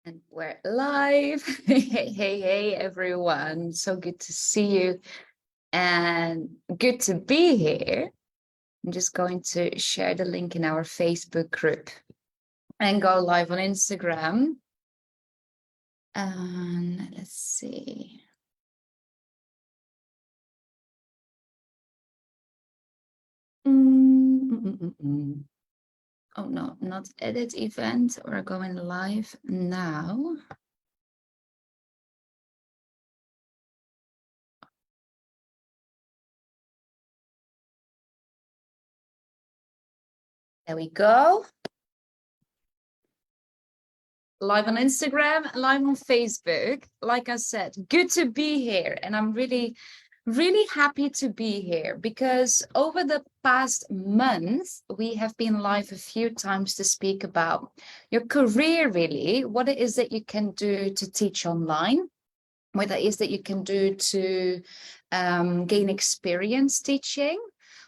And we're live. Hey, everyone. So good to see you and good to be here. I'm just going to share the link in our Facebook group and go live on Instagram. And let's see. Oh, no, not edit event. We're going live now. There we go. Live on Instagram, live on Facebook. Like I said, good to be here. And I'm really happy to be here because over the past month, we have been live a few times to speak about your career, really, what it is that you can do to teach online, what it is that you can do to gain experience teaching,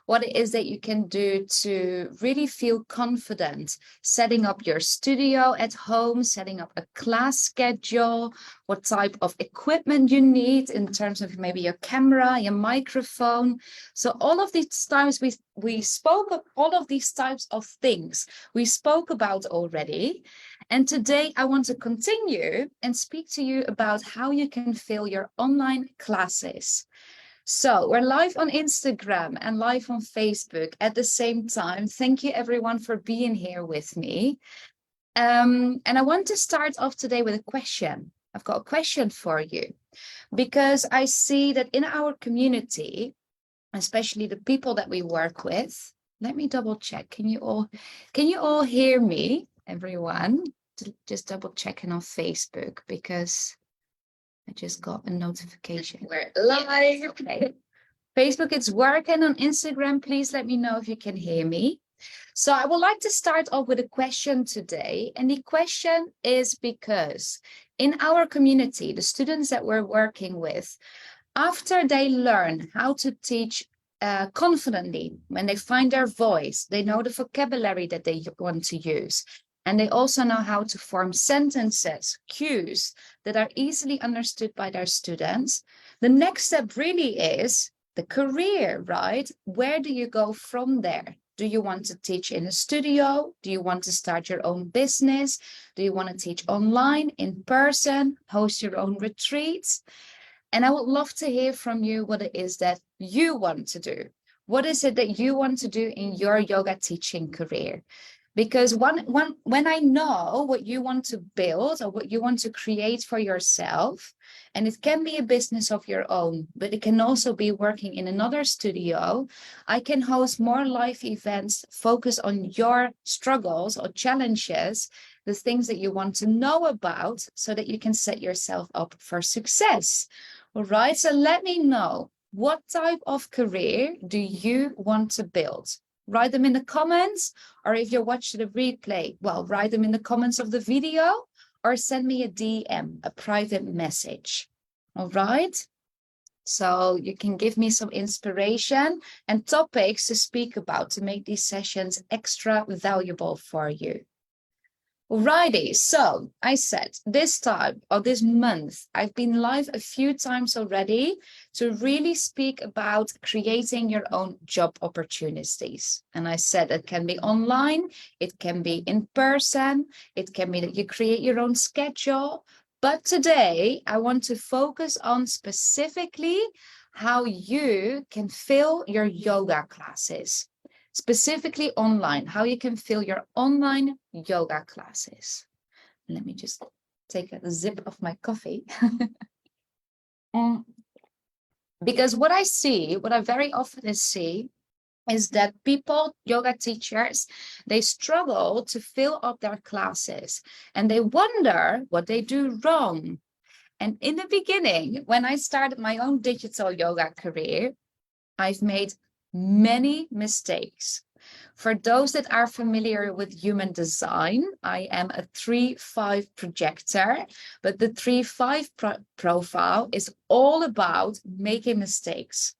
what it is that you can do to really feel confident setting up your studio at home, setting up a class schedule, what type of equipment you need in terms of maybe your camera, your microphone. So all of these times we spoke of all of these types of things we spoke about already. And today I want to continue and speak to you about how you can fill your online classes. So we're live on Instagram and live on Facebook at the same time. Thank you everyone for being here with me. And I want to start off today with a question. I've got a question for you because I see that in our community, especially the people that we work with, let me double check. Can you all hear me, everyone? Just double checking on Facebook because I just got a notification. We're live. Okay. Facebook, it's working. On Instagram, please let me know if you can hear me. So I would like to start off with a question today. And the question is because in our community, the students that we're working with, after they learn how to teach confidently, when they find their voice, they know the vocabulary that they want to use. And they also know how to form sentences, cues that are easily understood by their students. The next step really is the career, right? Where do you go from there? Do you want to teach in a studio? Do you want to start your own business? Do you want to teach online, in person, host your own retreats? And I would love to hear from you what it is that you want to do. What is it that you want to do in your yoga teaching career? Because when I know what you want to build or what you want to create for yourself, and it can be a business of your own, but it can also be working in another studio, I can host more live events, focus on your struggles or challenges, the things that you want to know about so that you can set yourself up for success. All right, so let me know, what type of career do you want to build? Write them in the comments, or if you're watching the replay, well, write them in the comments of the video or send me a DM, a private message. All right. So you can give me some inspiration and topics to speak about to make these sessions extra valuable for you. Alrighty, so I said this time or this month, I've been live a few times already to really speak about creating your own job opportunities. And I said it can be online, it can be in person, it can be that you create your own schedule. But today I want to focus on specifically how you can fill your yoga classes. Specifically online, how you can fill your online yoga classes. Let me just take a sip of my coffee. Because what I very often see is that people, yoga teachers, they struggle to fill up their classes and they wonder what they do wrong. And in the beginning, when I started my own digital yoga career, I've made many mistakes. For those that are familiar with human design, I am a 3-5 projector, but the 3-5 profile is all about making mistakes.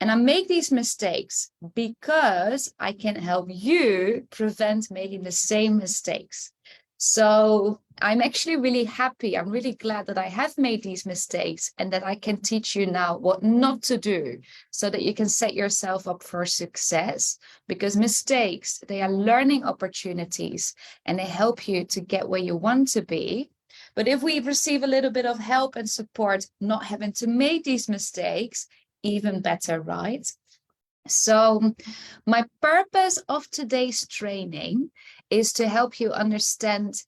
And I make these mistakes because I can help you prevent making the same mistakes. So I'm actually really happy. I'm really glad that I have made these mistakes and that I can teach you now what not to do so that you can set yourself up for success, because mistakes, they are learning opportunities and they help you to get where you want to be. But if we receive a little bit of help and support, not having to make these mistakes, even better, right? So my purpose of today's training is to help you understand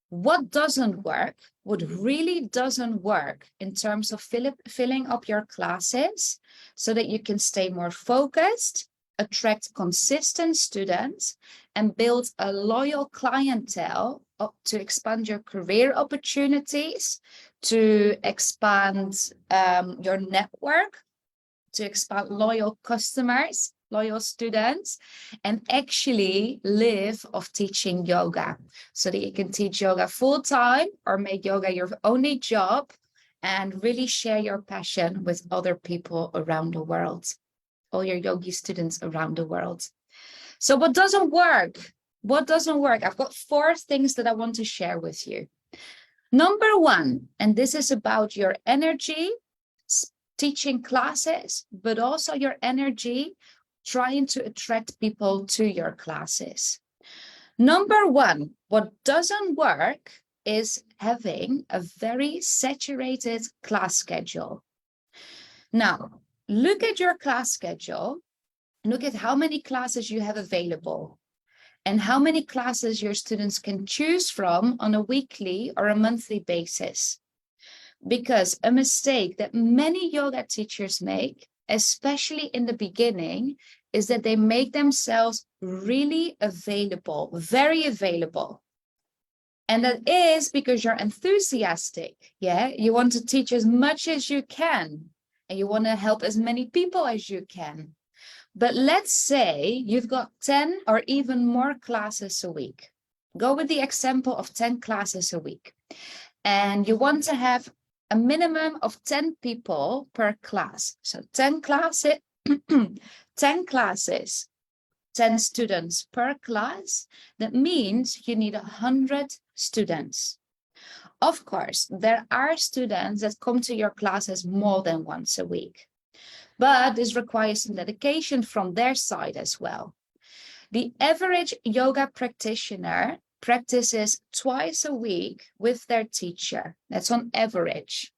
what doesn't work, what really doesn't work in terms of filling up your classes so that you can stay more focused, attract consistent students, and build a loyal clientele to expand your career opportunities, to expand your network, to expand loyal customers, loyal students, and actually live of teaching yoga so that you can teach yoga full time or make yoga your only job and really share your passion with other people around the world, all your yogi students around the world. So what doesn't work? What doesn't work? I've got 4 things that I want to share with you. Number 1, and this is about your energy, teaching classes, but also your energy trying to attract people to your classes. Number 1, what doesn't work is having a very saturated class schedule. Now, look at your class schedule, look at how many classes you have available and how many classes your students can choose from on a weekly or a monthly basis. Because a mistake that many yoga teachers make, especially in the beginning, is that they make themselves really available, very available. And that is because you're enthusiastic. Yeah, you want to teach as much as you can, and you want to help as many people as you can. But let's say you've got 10 or even more classes a week. Go with the example of 10 classes a week. And you want to have a minimum of 10 people per class. So 10 classes, 10 classes, 10 students per class. That means you need 100 students. Of course, there are students that come to your classes more than once a week, but this requires some dedication from their side as well. The average yoga practitioner practices twice a week with their teacher. That's on average.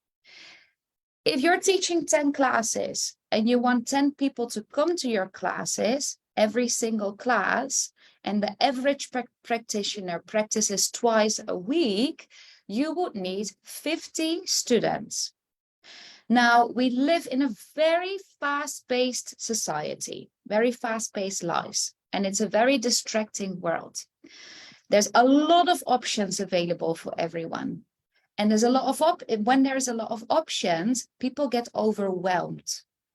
If you're teaching 10 classes and you want 10 people to come to your classes, every single class, and the average practitioner practices twice a week, you would need 50 students. Now, we live in a very fast-paced society, very fast-paced lives, and it's a very distracting world. There's a lot of options available for everyone. And there's a lot of when there's a lot of options, people get overwhelmed.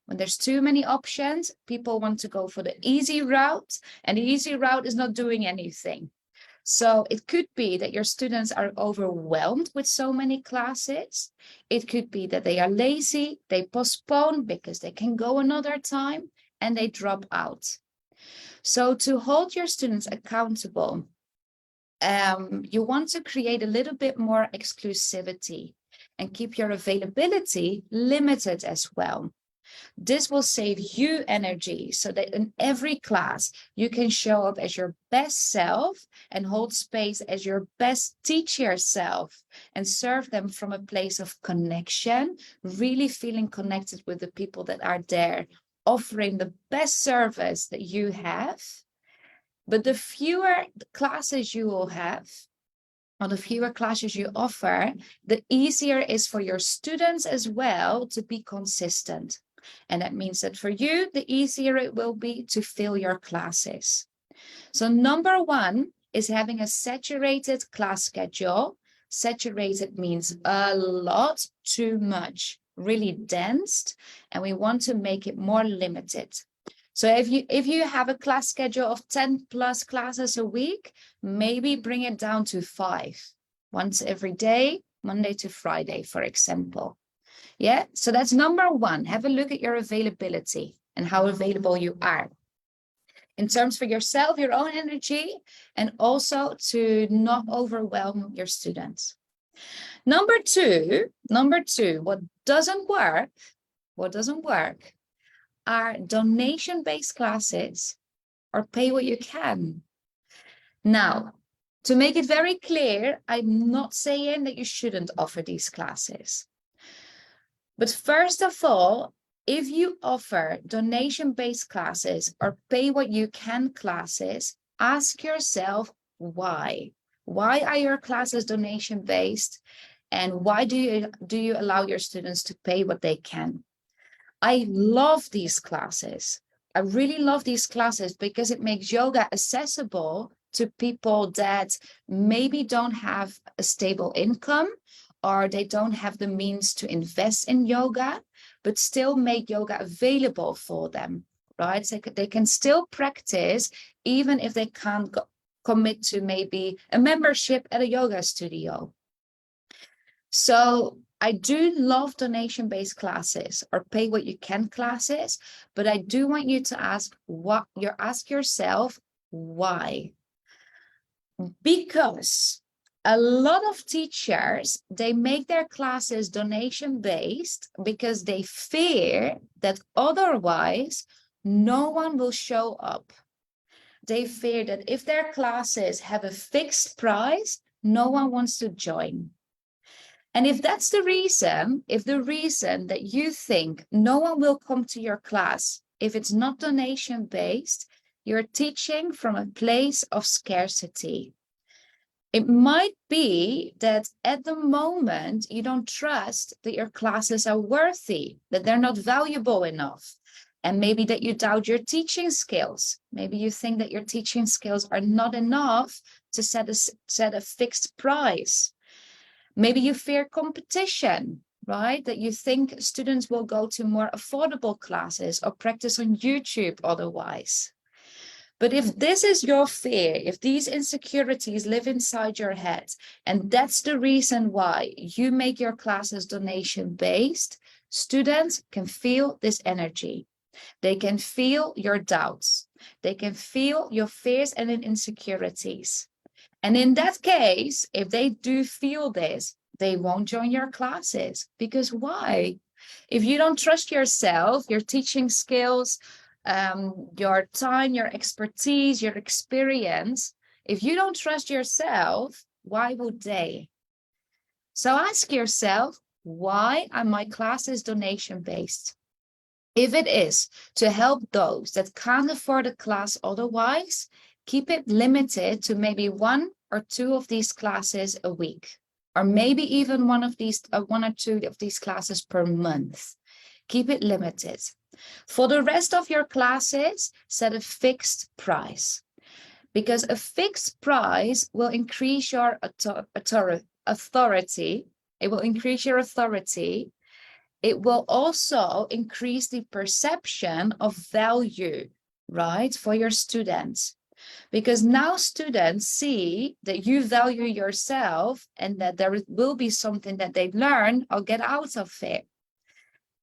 When there's too many options, people want to go for the easy route, and the easy route is not doing anything. So it could be that your students are overwhelmed with so many classes. It could be that they are lazy, they postpone because they can go another time, and they drop out. So to hold your students accountable, you want to create a little bit more exclusivity and keep your availability limited as well. This will save you energy so that in every class you can show up as your best self and hold space as your best teacher self and serve them from a place of connection, really feeling connected with the people that are there, offering the best service that you have. But the fewer classes you will have, or the fewer classes you offer, the easier it is for your students as well to be consistent. And that means that for you, the easier it will be to fill your classes. So number 1 is having a saturated class schedule. Saturated means a lot, too much, really dense, and we want to make it more limited. So if you have a class schedule of 10 plus classes a week, maybe bring it down to 5, once every day, Monday to Friday, for example. Yeah, so that's number 1. Have a look at your availability and how available you are. in terms for yourself, your own energy, and also to not overwhelm your students. Number two, what doesn't work are donation-based classes or pay what you can. Now, to make it very clear, I'm not saying that you shouldn't offer these classes. But first of all, if you offer donation-based classes or pay what you can classes, ask yourself why. Why are your classes donation-based? And why do you allow your students to pay what they can? I love these classes. I really love these classes because it makes yoga accessible to people that maybe don't have a stable income, or they don't have the means to invest in yoga, but still make yoga available for them, right? So they can still practice even if they can't commit to maybe a membership at a yoga studio. So I do love donation-based classes or pay what you can classes, but I do want you to ask yourself why. Because a lot of teachers, they make their classes donation-based because they fear that otherwise no one will show up. They fear that if their classes have a fixed price, no one wants to join. And if that's the reason, if the reason that you think no one will come to your class, if it's not donation-based, you're teaching from a place of scarcity. It might be that at the moment you don't trust that your classes are worthy, that they're not valuable enough. And maybe that you doubt your teaching skills. Maybe you think that your teaching skills are not enough to set a fixed price. Maybe you fear competition, right? That you think students will go to more affordable classes or practice on YouTube otherwise. But if this is your fear, if these insecurities live inside your head, and that's the reason why you make your classes donation-based, students can feel this energy. They can feel your doubts. They can feel your fears and insecurities. And in that case, if they do feel this, they won't join your classes. Because why? If you don't trust yourself, your teaching skills, your time, your expertise, your experience, if you don't trust yourself, why would they? So ask yourself, why are my classes donation-based? If it is to help those that can't afford a class otherwise, keep it limited to maybe 1 or 2 of these classes a week, or maybe even 1 or 2 of these classes per month. Keep it limited. For the rest of your classes, set a fixed price, because a fixed price will increase your authority. It will increase your authority. It will also increase the perception of value, right, for your students. Because now students see that you value yourself and that there will be something that they learn or get out of it.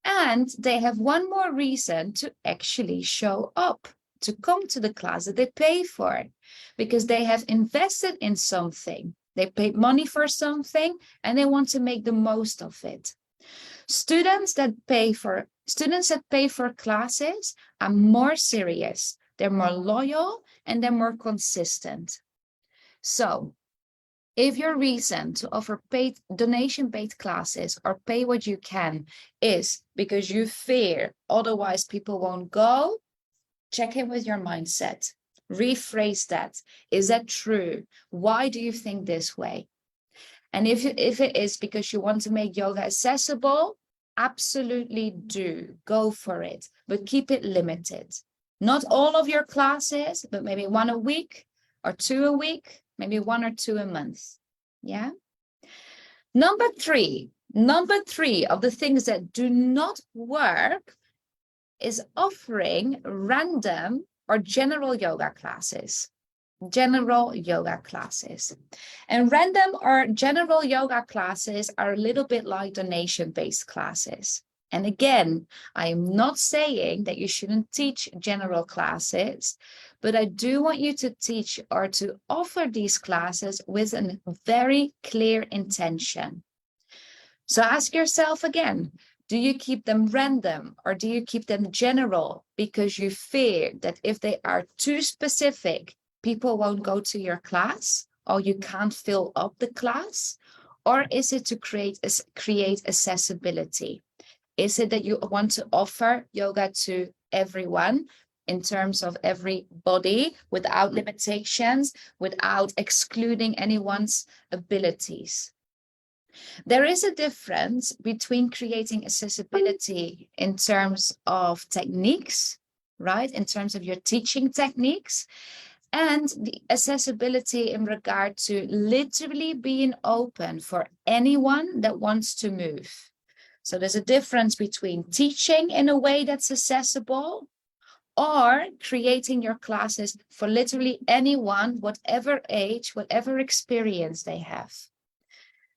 And they have one more reason to actually show up, to come to the class that they pay for, because they have invested in something. They paid money for something and they want to make the most of it. Students that pay for classes are more serious, they're more loyal, and they're more consistent. So if your reason to offer paid donation-based classes or pay what you can is because you fear otherwise people won't go, check in with your mindset. Rephrase that. Is that true? Why do you think this way? And if it is because you want to make yoga accessible, absolutely do. Go for it. But keep it limited. Not all of your classes, but maybe 1 a week or 2 a week. Maybe 1 or 2 a month. Yeah. Number three of the things that do not work is offering random or general yoga classes. General yoga classes. And random or general yoga classes are a little bit like donation-based classes. And again, I am not saying that you shouldn't teach general classes, but I do want you to teach or to offer these classes with a very clear intention. So ask yourself again, do you keep them random or do you keep them general because you fear that if they are too specific, people won't go to your class or you can't fill up the class? Or is it to create accessibility? Is it that you want to offer yoga to everyone in terms of everybody without limitations, without excluding anyone's abilities? There is a difference between creating accessibility in terms of techniques, right? In terms of your teaching techniques, and the accessibility in regard to literally being open for anyone that wants to move. So there's a difference between teaching in a way that's accessible or creating your classes for literally anyone, whatever age, whatever experience they have.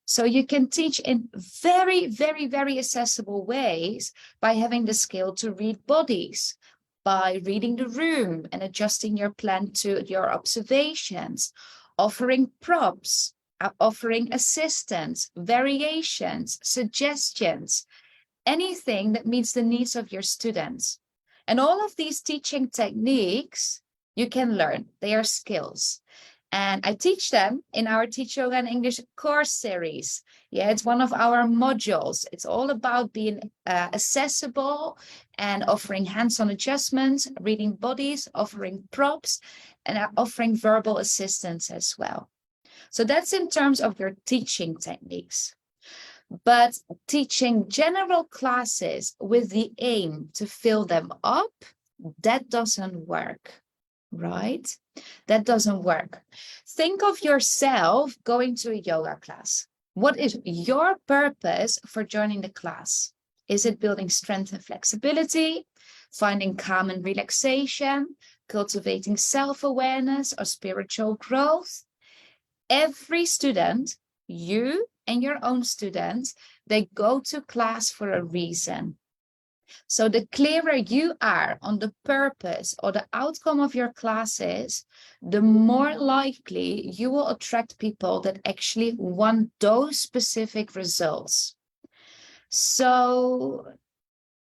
So you can teach in very, very, very accessible ways by having the skill to read bodies, by reading the room and adjusting your plan to your observations, offering props, offering assistance, variations, suggestions, anything that meets the needs of your students. And all of these teaching techniques you can learn. They are skills. And I teach them in our Teach Yoga and English course series. Yeah, it's one of our modules. It's all about being accessible and offering hands-on adjustments, reading bodies, offering props, and offering verbal assistance as well. So that's in terms of your teaching techniques. But teaching general classes with the aim to fill them up, that doesn't work, right? That doesn't work. Think of yourself going to a yoga class. What is your purpose for joining the class? Is it building strength and flexibility, finding calm and relaxation, cultivating self-awareness or spiritual growth? Every student, you and your own students, they go to class for a reason. So the clearer you are on the purpose or the outcome of your classes, the more likely you will attract people that actually want those specific results. So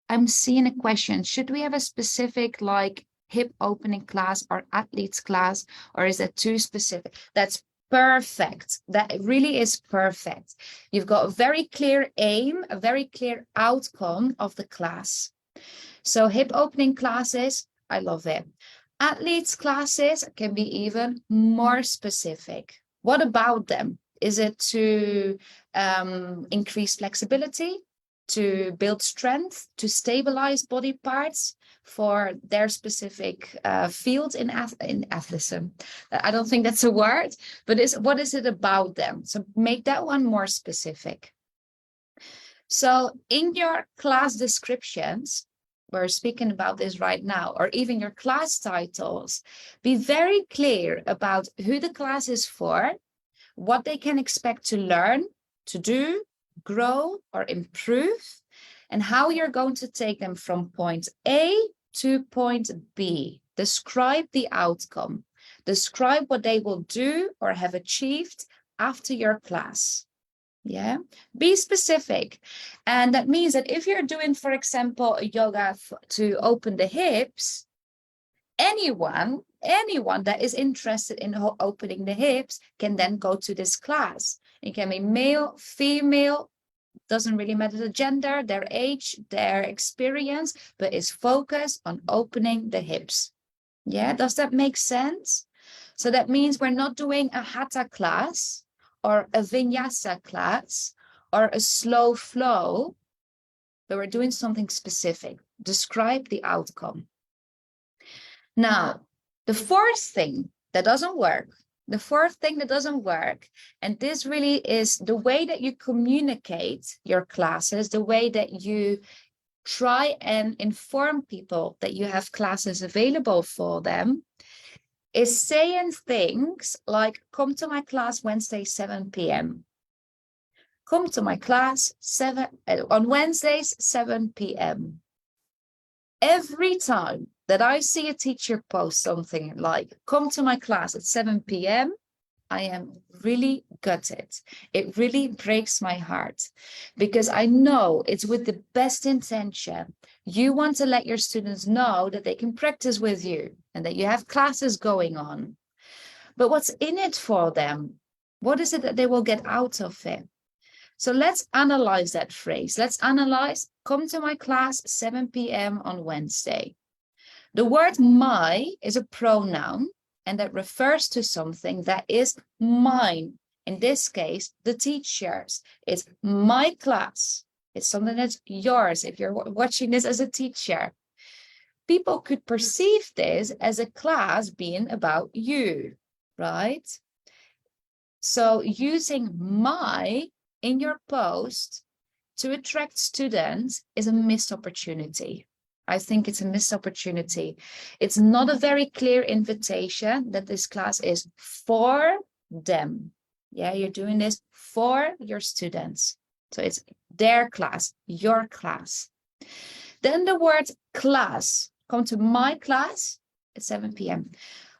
I'm seeing a question. Should we have a specific like hip opening class or athletes class, or is that too specific? That's perfect. That really is perfect. You've got a very clear aim, a very clear outcome of the class. So hip opening classes, I love it. Athletes classes can be even more specific. What about them? Is it to increase flexibility, to build strength, to stabilize body parts for their specific field in athleticism? I don't think that's a word, but what is it about them? So make that one more specific. So in your class descriptions, we're speaking about this right now, or even your class titles, be very clear about who the class is for, what they can expect to learn, to do, grow, or improve, and how you're going to take them from point A to point B. Describe the outcome. Describe what they will do or have achieved after your class. Yeah, be specific. And that means that if you're doing, for example, a yoga to open the hips, anyone that is interested in opening the hips can then go to this class. It can be male, female, doesn't really matter the gender, their age, their experience, but is focused on opening the hips. Yeah, does that make sense? So that means we're not doing a hatha class or a vinyasa class or a slow flow, but we're doing something specific. Describe the outcome. Now, the fourth thing that doesn't work, and this really is the way that you communicate your classes, the way that you try and inform people that you have classes available for them, is saying things like, come to my class Wednesday, 7 p.m. come to my class on Wednesdays, 7 p.m. Every time that I see a teacher post something like, come to my class at 7 p.m., I am really gutted. It really breaks my heart because I know it's with the best intention. You want to let your students know that they can practice with you and that you have classes going on. But what's in it for them? What is it that they will get out of it? So let's analyze that phrase. Let's analyze, come to my class 7 p.m. on Wednesday. The word my is a pronoun, and that refers to something that is mine. In this case, the teacher's. It's my class. It's something that's yours if you're watching this as a teacher. People could perceive this as a class being about you, right? So using my in your post to attract students is a missed opportunity. I think it's a missed opportunity. It's not a very clear invitation that this class is for them. Yeah, you're doing this for your students. So it's their class, your class. Then the word class. Come to my class at 7 p.m.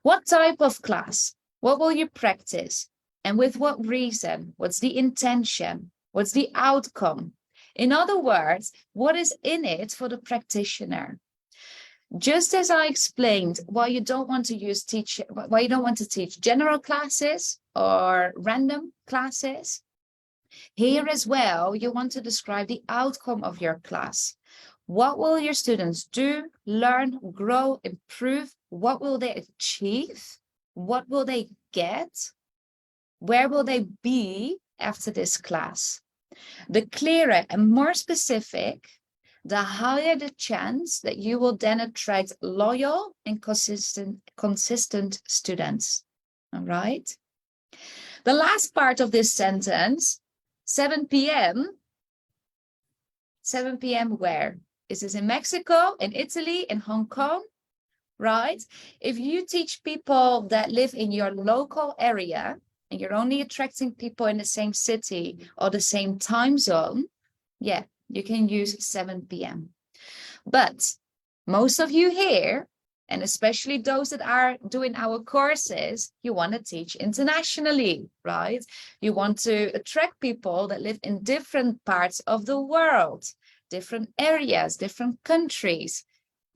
What type of class? What will you practice? And with what reason? What's the intention? What's the outcome? In other words, what is in it for the practitioner? Just as I explained why you don't want to teach general classes or random classes, here as well, you want to describe the outcome of your class. What will your students do, learn, grow, improve? What will they achieve? What will they get? Where will they be after this class? The clearer and more specific, the higher the chance that you will then attract loyal and consistent students. All right. The last part of this sentence, 7 p.m. 7 p.m. where? Is this in Mexico, in Italy, in Hong Kong? Right? If you teach people that live in your local area and you're only attracting people in the same city or the same time zone, yeah, you can use 7 p.m. But most of you here, and especially those that are doing our courses, you want to teach internationally, right? You want to attract people that live in different parts of the world, different areas, different countries.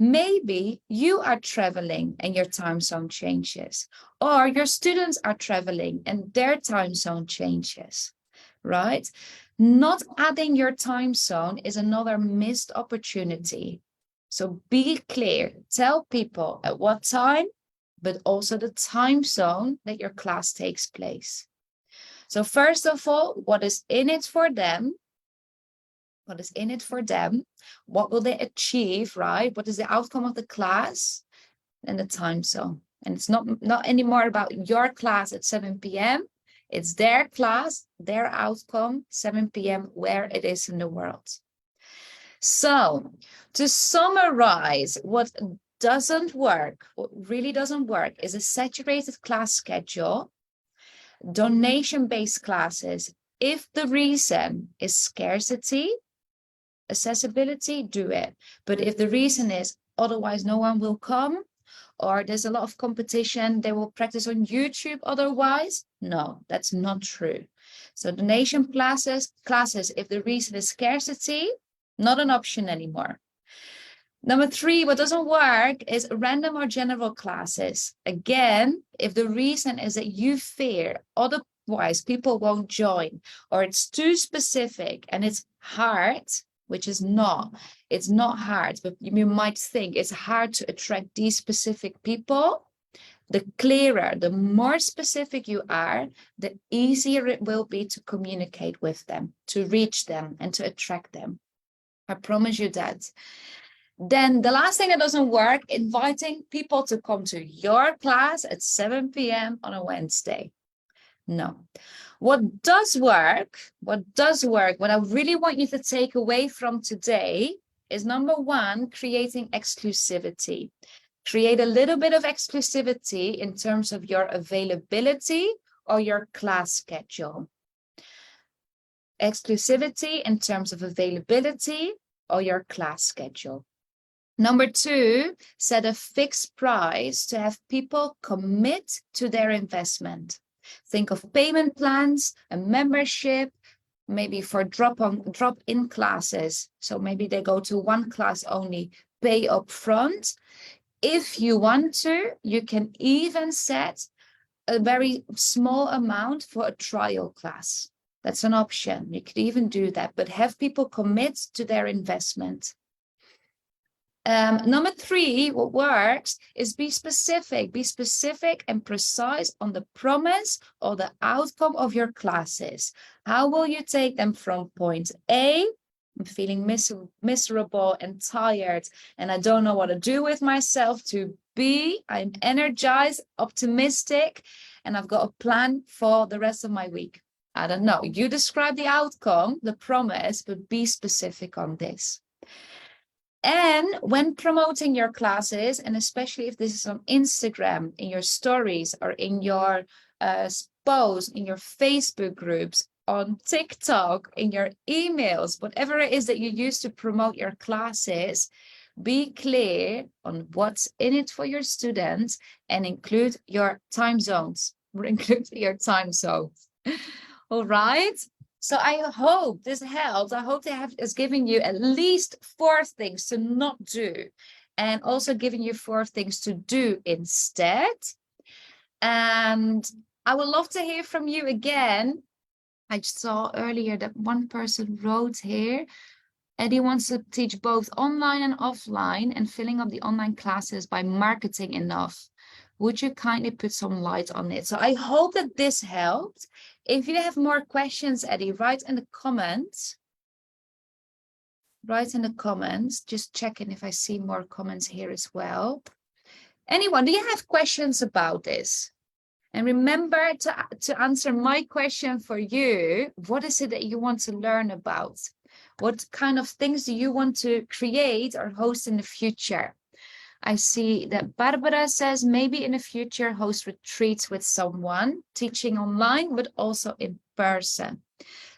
Maybe you are traveling and your time zone changes, or your students are traveling and their time zone changes, right? Not adding your time zone is another missed opportunity. So be clear, tell people at what time, but also the time zone that your class takes place. So first of all, what is in it for them? What is in it for them? What will they achieve, right? What is the outcome of the class? And the time zone. And it's not anymore about your class at 7 p.m. It's their class, their outcome, 7 p.m., where it is in the world. So to summarize, what doesn't work, what really doesn't work, is a saturated class schedule, donation-based classes. If the reason is scarcity, accessibility, do it. But if the reason is otherwise no one will come, or there's a lot of competition, they will practice on YouTube otherwise, no, that's not true. So donation classes, if the reason is scarcity, not an option anymore. Number 3, what doesn't work is random or general classes. Again, if the reason is that you fear otherwise people won't join, or it's too specific and it's hard, which is not, it's not hard, but you might think it's hard to attract these specific people. The clearer, the more specific you are, the easier it will be to communicate with them, to reach them, and to attract them. I promise you that. Then the last thing that doesn't work, inviting people to come to your class at 7 p.m. on a Wednesday. No. What does work, what I really want you to take away from today is, number 1, creating exclusivity. Create a little bit of exclusivity in terms of your availability or your class schedule. exclusivity in terms of availability or your class schedule. Number 2, set a fixed price to have people commit to their investment. Think of payment plans, a membership, maybe for drop-in classes. So maybe they go to one class only, pay up front. If you want to, you can even set a very small amount for a trial class. That's an option. You could even do that, but have people commit to their investment. Number 3, what works is be specific and precise on the promise or the outcome of your classes. How will you take them from point A, I'm feeling miserable and tired and I don't know what to do with myself, to B, I'm energized, optimistic, and I've got a plan for the rest of my week. I don't know. You describe the outcome, the promise, but be specific on this. And when promoting your classes, and especially if this is on Instagram, in your stories or in your posts, in your Facebook groups, on TikTok, in your emails, whatever it is that you use to promote your classes, be clear on what's in it for your students and include your time zones. All right. So I hope this helps. I hope is giving you at least 4 things to not do and also giving you 4 things to do instead. And I would love to hear from you again. I saw earlier that one person wrote here, Eddie wants to teach both online and offline and filling up the online classes by marketing enough. Would you kindly put some light on it? So I hope that this helped. If you have more questions, Eddie, write in the comments. Write in the comments. Just checking if I see more comments here as well. Anyone, do you have questions about this? And remember to answer my question for you. What is it that you want to learn about? What kind of things do you want to create or host in the future? I see that Barbara says maybe in the future host retreats with someone, teaching online, but also in person.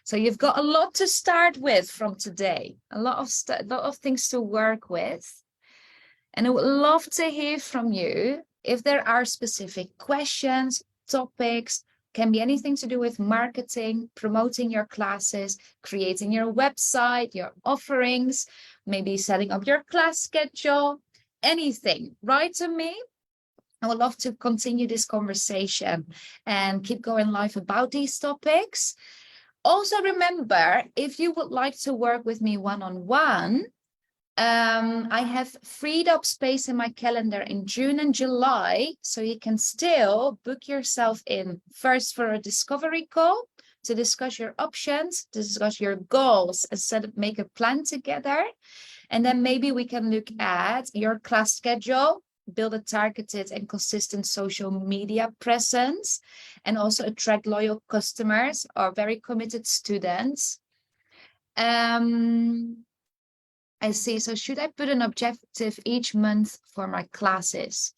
So you've got a lot to start with from today, a lot of things to work with. And I would love to hear from you if there are specific questions, topics, can be anything to do with marketing, promoting your classes, creating your website, your offerings, maybe setting up your class schedule. Anything, write to me. I would love to continue this conversation and keep going live about these topics. Also remember, if you would like to work with me one-on-one, I have freed up space in my calendar in June and July, so you can still book yourself in first for a discovery call to discuss your options, to discuss your goals, and make a plan together. And then maybe we can look at your class schedule, build a targeted and consistent social media presence, and also attract loyal customers or very committed students. I see. So should I put an objective each month for my classes?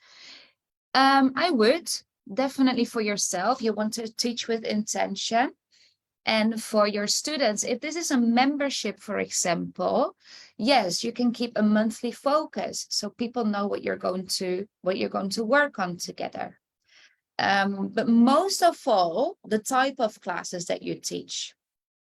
I would definitely for yourself. You want to teach with intention. And for your students, if this is a membership, for example, yes, you can keep a monthly focus so people know what you're going to work on together. But most of all, the type of classes that you teach,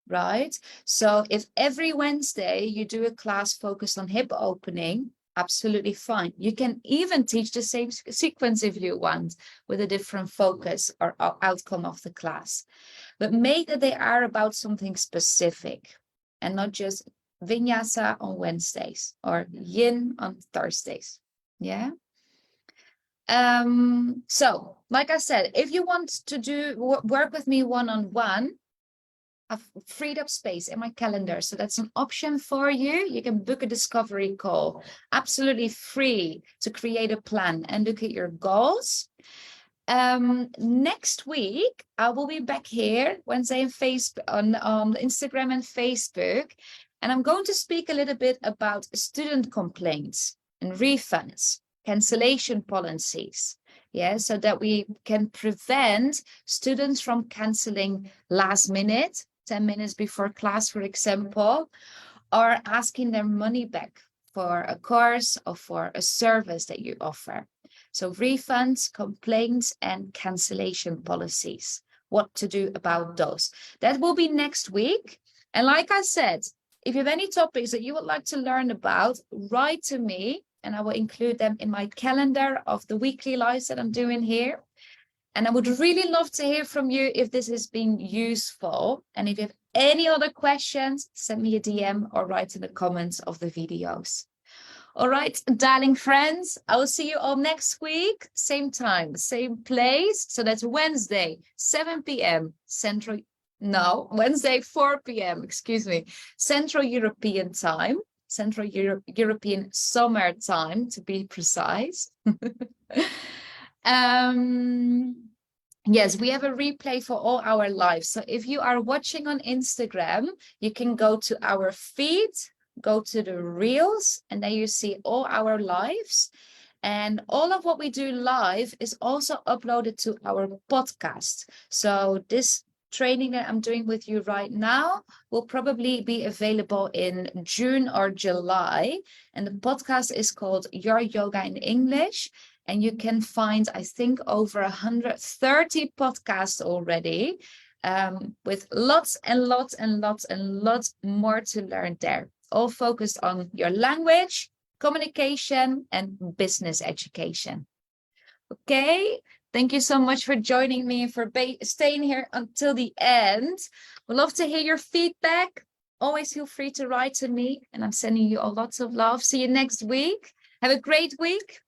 right? So if every Wednesday you do a class focused on hip opening, absolutely fine. You can even teach the same sequence if you want, with a different focus or outcome of the class. But make that they are about something specific and not just vinyasa on Wednesdays or yin on Thursdays. Yeah. So like I said, if you want to work with me one-on-one, I've freed up space in my calendar. So that's an option for you. You can book a discovery call, absolutely free, to create a plan and look at your goals. Next week, I will be back here Wednesday and Facebook on Instagram and Facebook. And I'm going to speak a little bit about student complaints and refunds, cancellation policies. Yeah, so that we can prevent students from canceling last minute 10 minutes before class, for example, or asking their money back for a course or for a service that you offer. So refunds, complaints, and cancellation policies. What to do about those. That will be next week. And like I said, if you have any topics that you would like to learn about, write to me and I will include them in my calendar of the weekly lives that I'm doing here. And I would really love to hear from you if this has been useful. And if you have any other questions, send me a DM or write in the comments of the videos. All right, darling friends, I will see you all next week. Same time, same place. So that's Wednesday, 7 p.m. Wednesday, 4 p.m. Excuse me, Central European time, Central European summer time to be precise. Yes, we have a replay for all our lives. So if you are watching on Instagram, you can go to our feed, go to the reels, and then you see all our lives. And all of what we do live is also uploaded to our podcast. So this training that I'm doing with you right now will probably be available in June or July. And the podcast is called Your Yoga in English. And you can find, I think, over 130 podcasts already, with lots and lots and lots and lots more to learn there, all focused on your language, communication, and business education. Okay, thank you so much for joining me and for staying here until the end. We'd love to hear your feedback. Always feel free to write to me, and I'm sending you all lots of love. See you next week. Have a great week.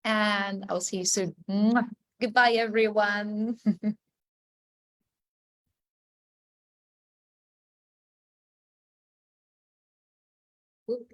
And I'll see you soon. Mwah. Goodbye, everyone. Whoop.